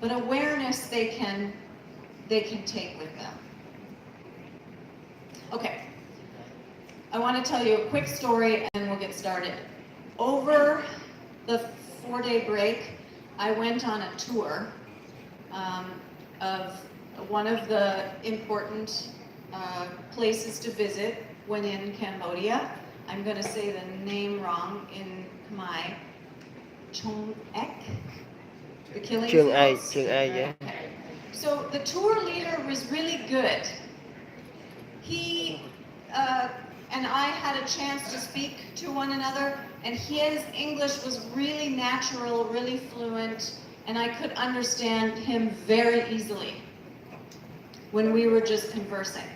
but awareness they can take with them. Okay, I want to tell you a quick story and we'll get started. Over the 4-day break, I went on a tour of one of the important places to visit when in Cambodia. I'm going to say the name wrong in Khmer. Chong Ek, the killing fields. Yeah. Okay. So the tour leader was really good. He and I had a chance to speak to one another, and his English was really natural, really fluent, and I could understand him very easily when we were just conversing.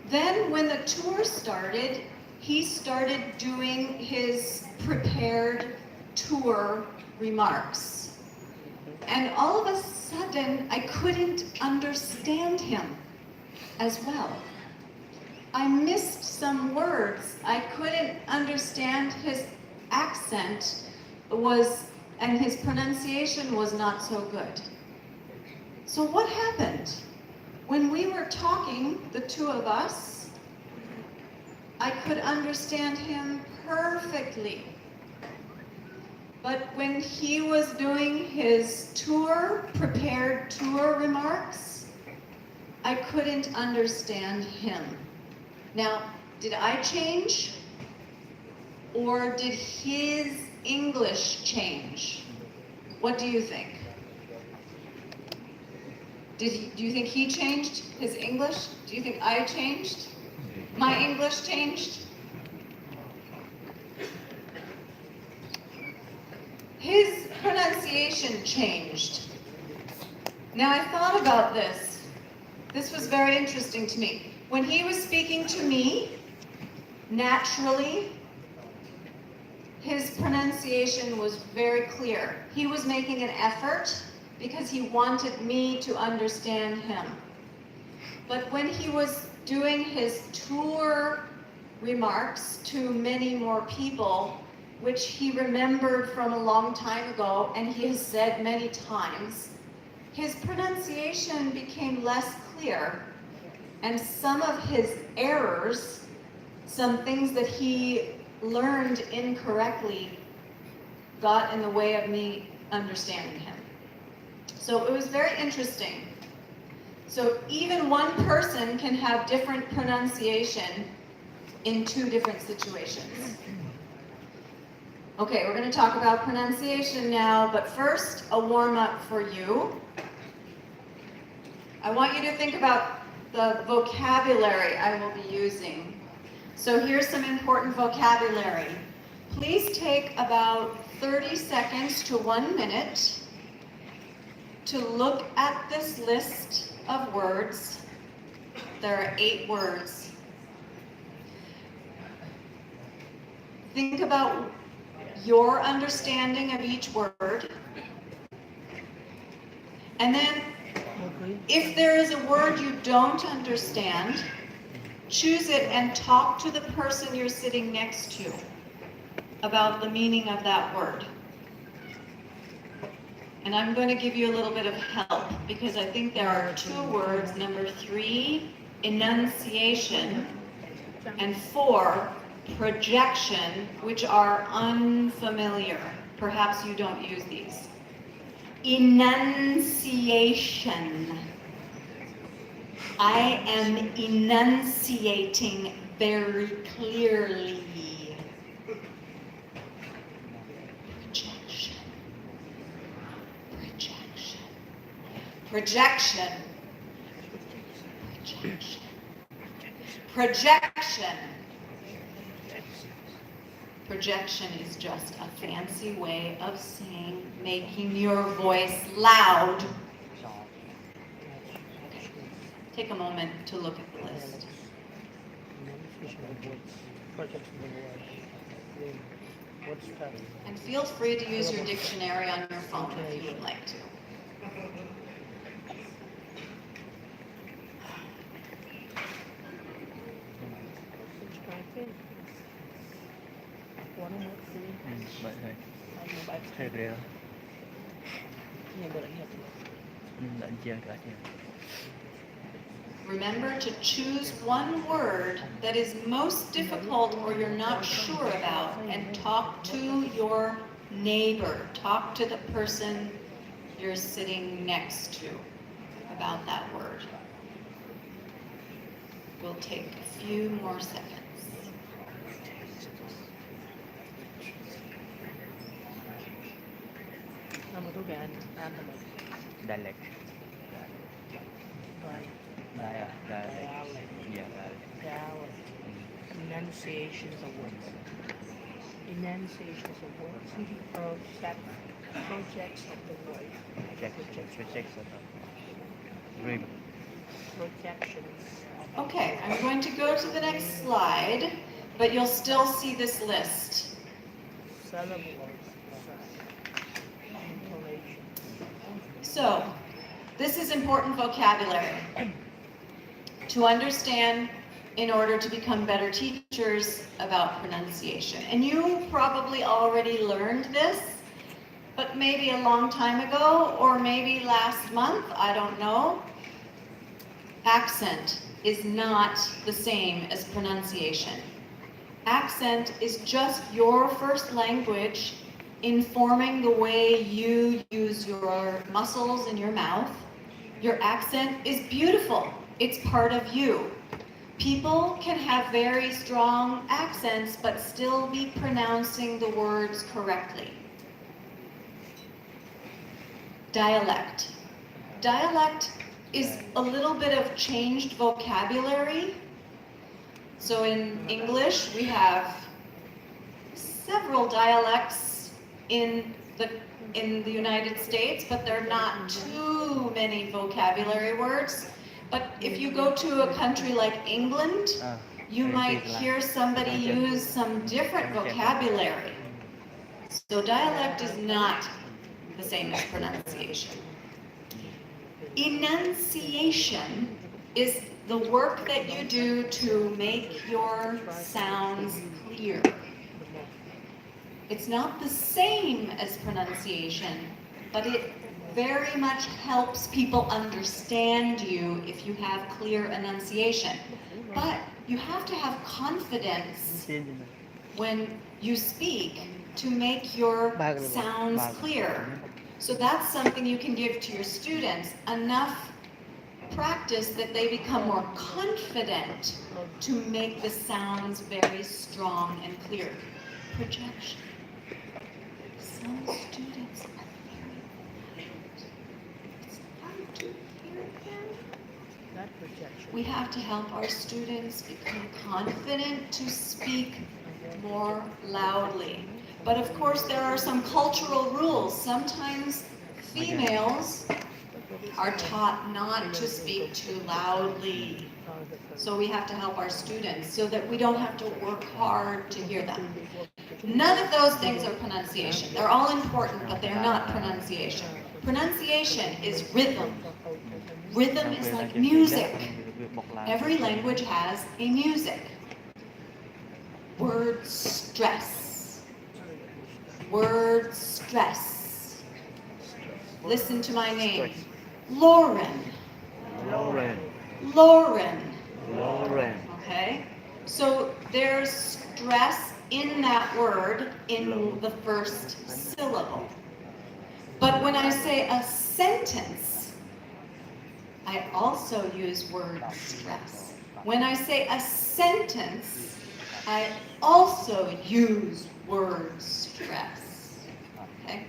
Then when the tour started, he started doing his prepared tour remarks. And all of a sudden, I couldn't understand him as well. I missed some words. I couldn't understand his accent and his pronunciation was not so good. So what happened? When we were talking, the two of us, I could understand him perfectly. But when he was doing his prepared tour remarks, I couldn't understand him. Now, did I change? Or did his English change? What do you think? Do you think he changed his English? Do you think I changed? My English changed? His pronunciation changed. Now I thought about this. This was very interesting to me. When he was speaking to me, naturally, his pronunciation was very clear. He was making an effort because he wanted me to understand him. But when he was doing his tour remarks to many more people, which he remembered from a long time ago, and he has said many times, his pronunciation became less clear, and some of his errors, some things that he learned incorrectly, got in the way of me understanding him. So it was very interesting. So even one person can have different pronunciation in two different situations. Okay, we're going to talk about pronunciation now, but first, a warm-up for you. I want you to think about the vocabulary I will be using. So here's some important vocabulary. Please take about 30 seconds to 1 minute to look at this list of words. There are 8 words. Think about your understanding of each word. And then, if there is a word you don't understand, choose it and talk to the person you're sitting next to about the meaning of that word. And I'm going to give you a little bit of help because I think there are 2 words, number 3, enunciation, and 4, projection, which are unfamiliar. Perhaps you don't use these. Enunciation. I am enunciating very clearly. Projection. Projection. Projection. Projection. Projection. Projection is just a fancy way of saying, making your voice loud. Okay. Take a moment to look at the list. And feel free to use your dictionary on your phone if you would like to. Vậy thôi. Thế đấy. Remember to choose one word that is most difficult or you're not sure about and talk to your neighbor. Talk to the person you're sitting next to about that word. We'll take a few more seconds. Dialect. Enunciation of words. Enunciation of words. Projects of the voice. Projections. Okay, I'm going to go to the next slide, but you'll still see this list. Syllable. Intonation. So, this is important vocabulary to understand in order to become better teachers about pronunciation. And you probably already learned this, but maybe a long time ago, or maybe last month, I don't know. Accent is not the same as pronunciation. Accent is just your first language informing the way you use your muscles in your mouth. Your accent is beautiful. It's part of you. People can have very strong accents but still be pronouncing the words correctly. Dialect. Dialect is a little bit of changed vocabulary. So in English, we have several dialects in the United States, but there are not too many vocabulary words. But if you go to a country like England, you might hear somebody use some different vocabulary. So dialect is not the same as pronunciation. Enunciation is the work that you do to make your sounds clear. It's not the same as pronunciation, but it very much helps people understand you if you have clear enunciation. But you have to have confidence when you speak to make your sounds clear. So that's something you can give to your students, enough practice that they become more confident to make the sounds very strong and clear. Projection. Some students are very quiet. It's hard to hear them. We have to help our students become confident to speak more loudly. But of course, there are some cultural rules. Sometimes females are taught not to speak too loudly. So we have to help our students so that we don't have to work hard to hear them. None of those things are pronunciation. They're all important, but they're not pronunciation. Pronunciation is rhythm. Rhythm is like music. Every language has a music. Word stress. Word stress. Listen to my name. Lauren. Lauren. Lauren. Lauren. Okay? So there's stress in that word in the first syllable. But when I say a sentence, I also use word stress. When I say a sentence, I also use word stress. Okay?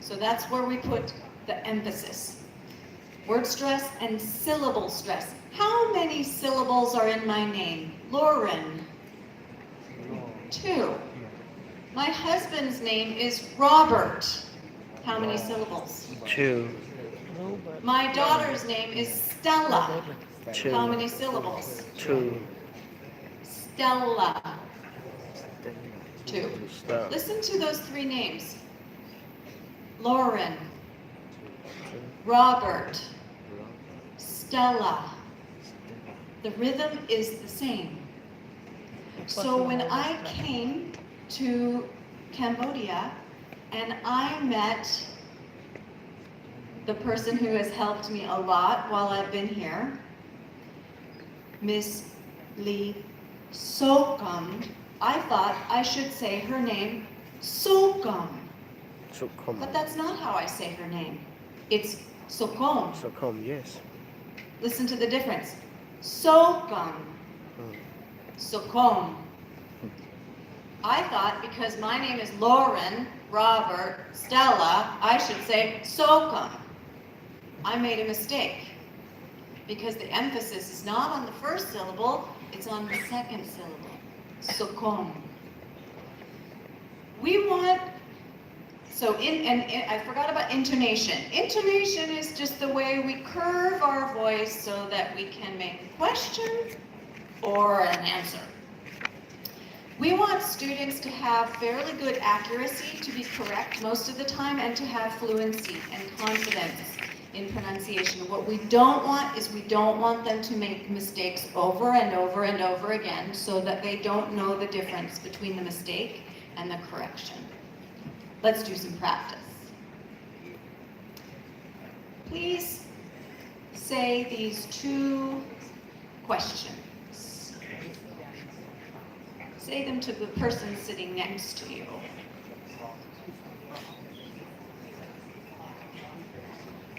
So that's where we put the emphasis. Word stress and syllable stress. How many syllables are in my name? Lauren. 2. My husband's name is Robert. How many syllables? 2. My daughter's name is Stella. 2. How many syllables? 2. Stella. 2. Listen to those 3 names. Lauren, Robert, Stella. The rhythm is the same. So when I came to Cambodia and I met the person who has helped me a lot while I've been here, Miss Lee Sokam. I thought I should say her name Sokam, Sukhom. but that's not how I say her name. It's Sokom. Sukhom, yes. Listen to the difference. Sokam. Mm. Sokom. I thought because my name is Lauren, Robert, Stella, I should say Sokum. I made a mistake because the emphasis is not on the first syllable, it's on the second syllable. Sokom. We want, I forgot about intonation. Intonation is just the way we curve our voice so that we can make a question or an answer. We want students to have fairly good accuracy, to be correct most of the time, and to have fluency and confidence in pronunciation. What we don't want is we don't want them to make mistakes over and over and over again so that they don't know the difference between the mistake and the correction. Let's do some practice. Please say these two questions. Say them to the person sitting next to you.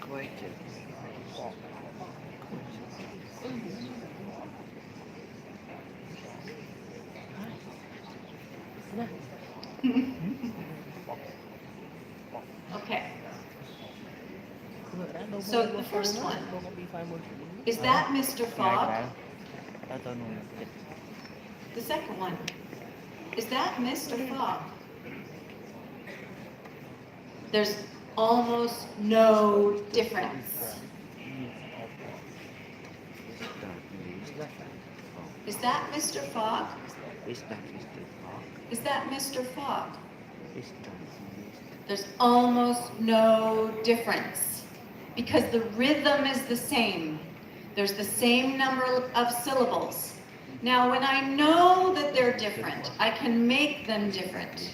Question. Okay. So the first one, is that Mr. Fogg? The second one, is that Mr. Fogg? There's almost no difference. Is that Mr. Fogg? Is that Mr. Fogg? Is that Mr. Fogg? Is that There's almost no difference because the rhythm is the same. There's the same number of syllables. Now, when I know that they're different, I can make them different.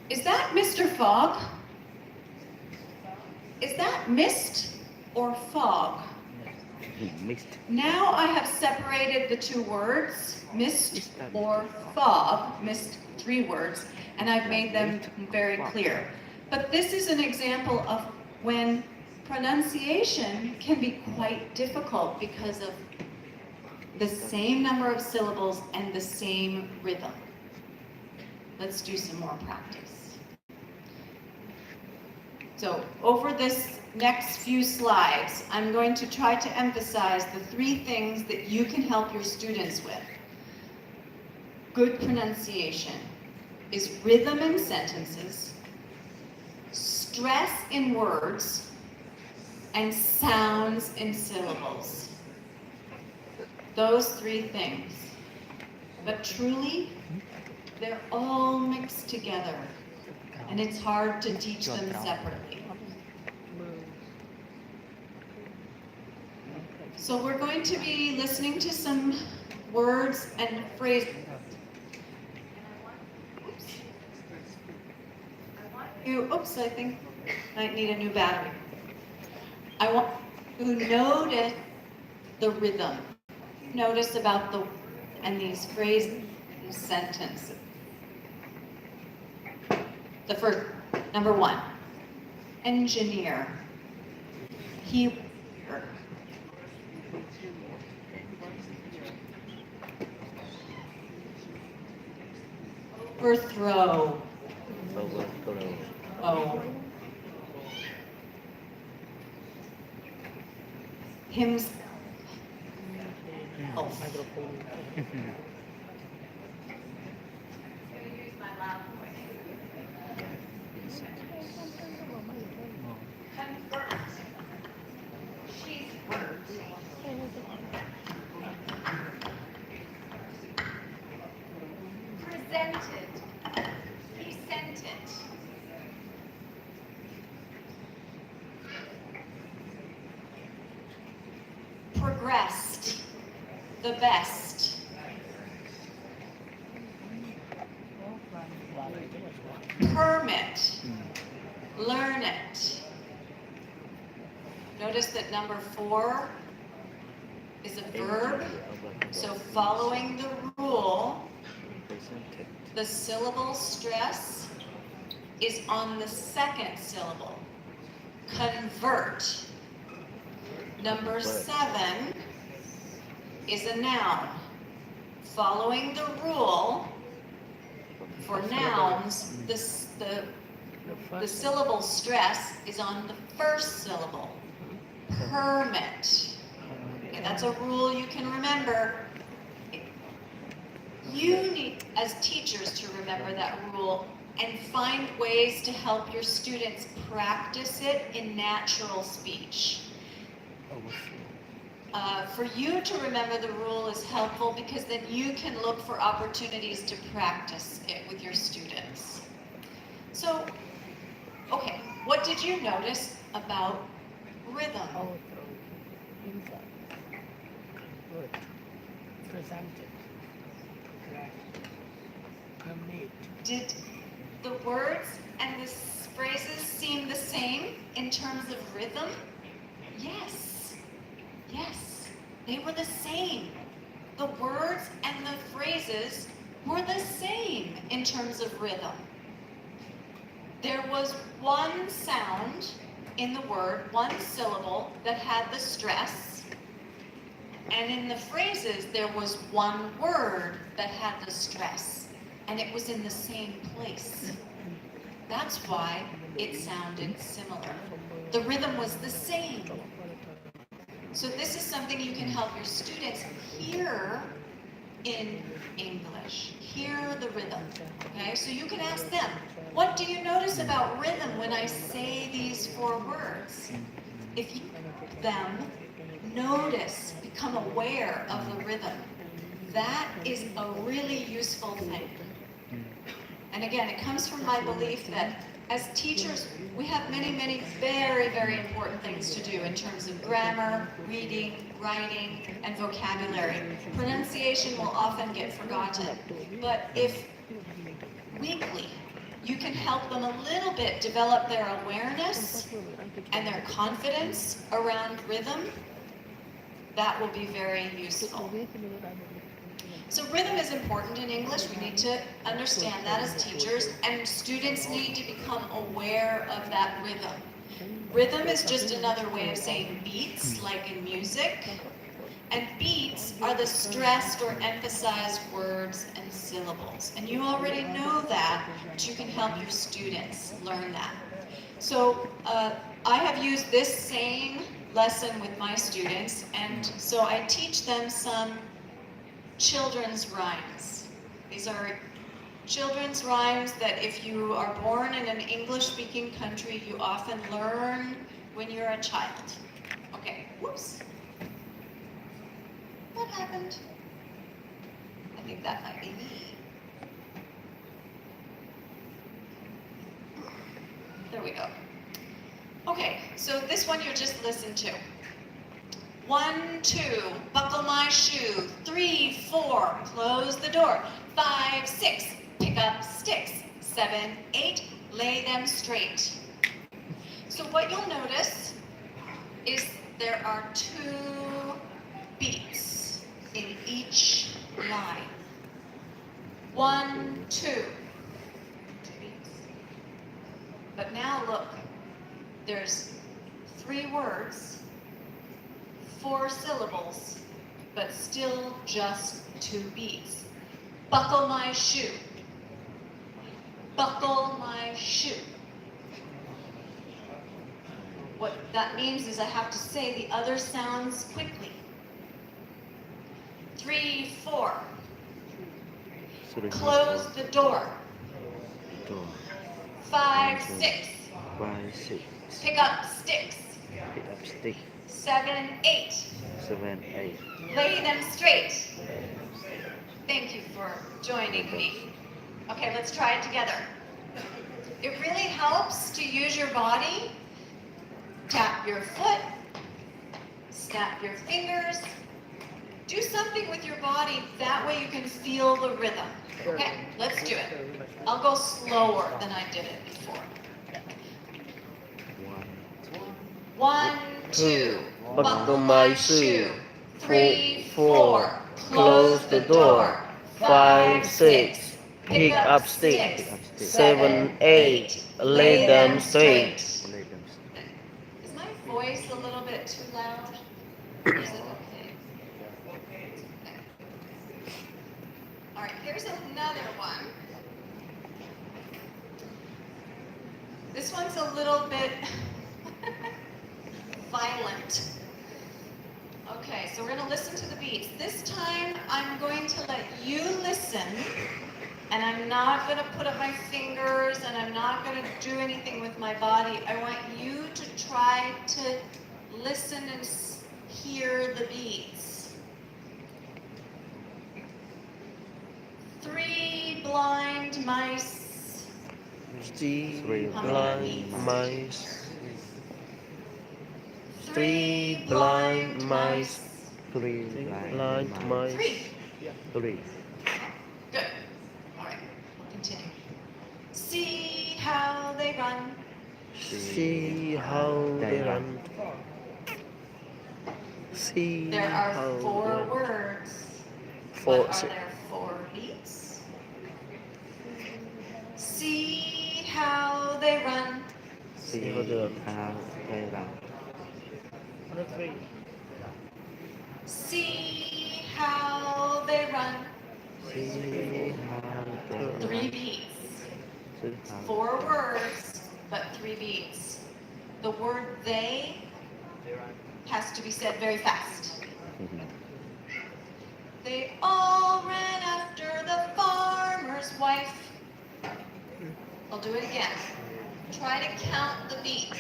Is that Mr. Fogg? Is that mist or fog? mixed? Now I have separated the two words, mist or fog, mist, 3 words, and I've made them very clear. But this is an example of when pronunciation can be quite difficult because of the same number of syllables and the same rhythm. Let's do some more practice. So over this next few slides, I'm going to try to emphasize the 3 things that you can help your students with. Good pronunciation is rhythm in sentences, stress in words, and sounds in syllables. Those 3 things. But truly, they're all mixed together, and it's hard to teach them separately. So we're going to be listening to some words and phrases. Oops, I think I might need a new battery. I want you to notice the rhythm. Notice about the and these phrases, these sentences. The first, number 1, engineer. He overthrow. Overthrow. Oh. Himself. Presented. He sent it. Progressed. The best. Permit. Learn it. Notice that number 4 is a verb. So following the rule, Presented. the syllable stress is on the second syllable. Convert. Number 7 is a noun. Following the rule, for nouns, the syllable stress is on the first syllable. Permit. Okay, that's a rule you can remember. You need, as teachers, to remember that rule and find ways to help your students practice it in natural speech. For you to remember the rule is helpful because then you can look for opportunities to practice it with your students. So, okay, what did you notice about rhythm? Outro. Inside. Word. Presented. Correct. Commit. Did the words and the phrases seem the same in terms of rhythm? Yes. Yes, they were the same. The words and the phrases were the same in terms of rhythm. There was one sound in the word, one syllable that had the stress, and in the phrases there was one word that had the stress, and it was in the same place. That's why it sounded similar. The rhythm was the same. So this is something you can help your students hear in English. Hear the rhythm. Okay, so you can ask them, what do you notice about rhythm when I say these 4 words? If you them notice, become aware of the rhythm, that is a really useful thing. And again, it comes from my belief that as teachers, we have many, many very, very important things to do in terms of grammar, reading, writing, and vocabulary. Pronunciation will often get forgotten, but if weekly you can help them a little bit develop their awareness and their confidence around rhythm, that will be very useful. So rhythm is important in English. We need to understand that as teachers, and students need to become aware of that rhythm. Rhythm is just another way of saying beats, like in music. And beats are the stressed or emphasized words and syllables. And you already know that, but you can help your students learn that. So I have used this same lesson with my students, and so I teach them some children's rhymes. These are children's rhymes that if you are born in an English-speaking country, you often learn when you're a child. Okay, whoops. What happened? I think that might be me. There we go. Okay, so this one you just listened to. 1, 2, buckle my shoe. 3, 4, close the door. 5, 6, pick up sticks. 7, 8, lay them straight. So what you'll notice is there are 2 beats in each line. 1, 2. 2 beats. But now look, there's 3 words, 4 syllables, but still just 2 beats. Buckle my shoe. Buckle my shoe. What that means is I have to say the other sounds quickly. 3, 4. Close the door. 5, 6. 5, 6. Pick up sticks. Pick up stick. 7, 8. 7, 8. Lay them straight. Thank you for joining me. Okay, let's try it together. It really helps to use your body. Tap your foot. Snap your fingers. Do something with your body. That way you can feel the rhythm. Okay, let's do it. I'll go slower than I did it before. 1, 2. 1, 2, buckle my shoe. 3, 4, 4, close the door. 5, 6, pick up pick sticks. up stick, 7, 8, lay them straight. lay them straight. Is my voice a little bit too loud? Or is it okay? All right, here's another one. This one's a little bit violent. Okay, so we're going to listen to the beats. This time I'm going to let you listen, and I'm not going to put up my fingers, and I'm not going to do anything with my body. I want you to try to listen and hear the beats. 3 blind mice. 3 How many blind beats? mice. 3 blind mice. 3 Blind blind mice. 3. 3. Good. All right, we'll continue. See how they run. See how they run. See There how are they 4 run. words. Four, But are there 4 beats? See how they run. See how they run. how they run. See how they run. See how they run. 3 beats. See how 4 words, but 3 beats. The word they has to be said very fast. They all ran after the farmer's wife. I'll do it again. Try to count the beats.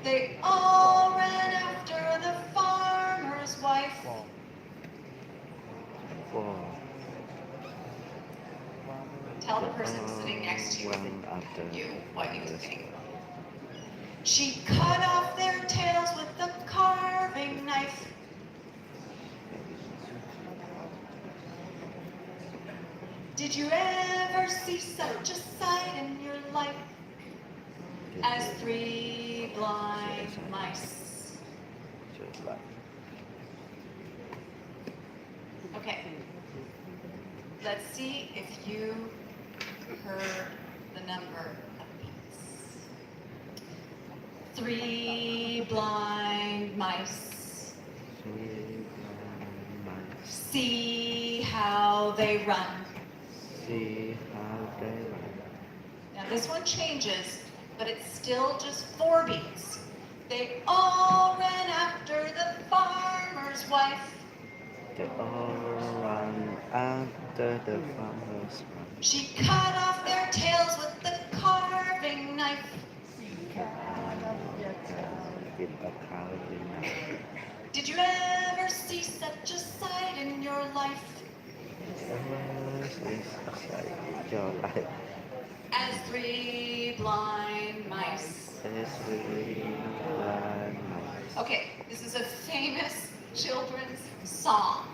They all ran after the farmer's wife. 4. Tell the person sitting next to One after you what you think. She cut off their tails with the carving knife. Did you ever see such a sight in your life as 3 blind mice? Just like Okay. Let's see if you heard the number of beats. 3 blind mice. 3 blind mice. See how they run. See how they run. Now this one changes, but it's still just 4 beats. They all ran after the farmer's wife. They all run after the farmer's wife. She cut off their tails with the carving knife. With a carving knife. Did you ever see such a sight in your life Your life as 3 blind mice? is really blind mice. Okay, this is a famous children's song,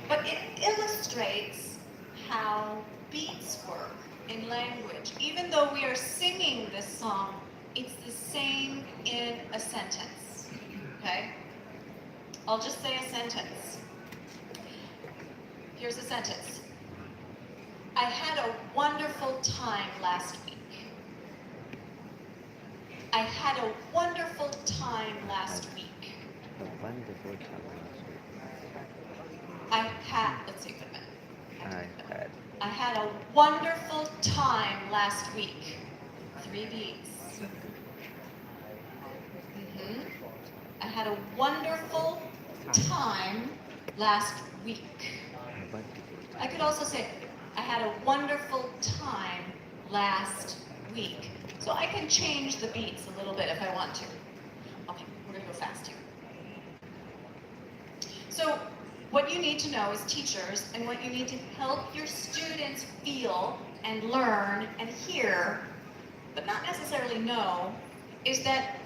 but it illustrates how beats work in language. Even though we are singing this song, it's the same in a sentence, okay? I'll just say a sentence. Here's a sentence. I had a wonderful time last week. I had a wonderful time last week. A wonderful time last week. Let's see, wait a minute. I I had a wonderful time last week. 3 beats. I had a wonderful time last week. a wonderful I could also say, I had a wonderful time last week. So I can change the beats a little bit if I want to. Okay, we're going to go fast here. So what you need to know as teachers, and what you need to help your students feel and learn and hear, but not necessarily know, is that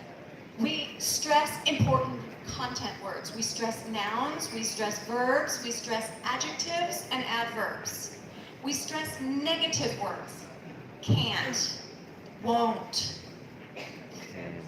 we stress important content words. We stress nouns, we stress verbs, we stress adjectives and adverbs. We stress negative words. Can't, won't. time.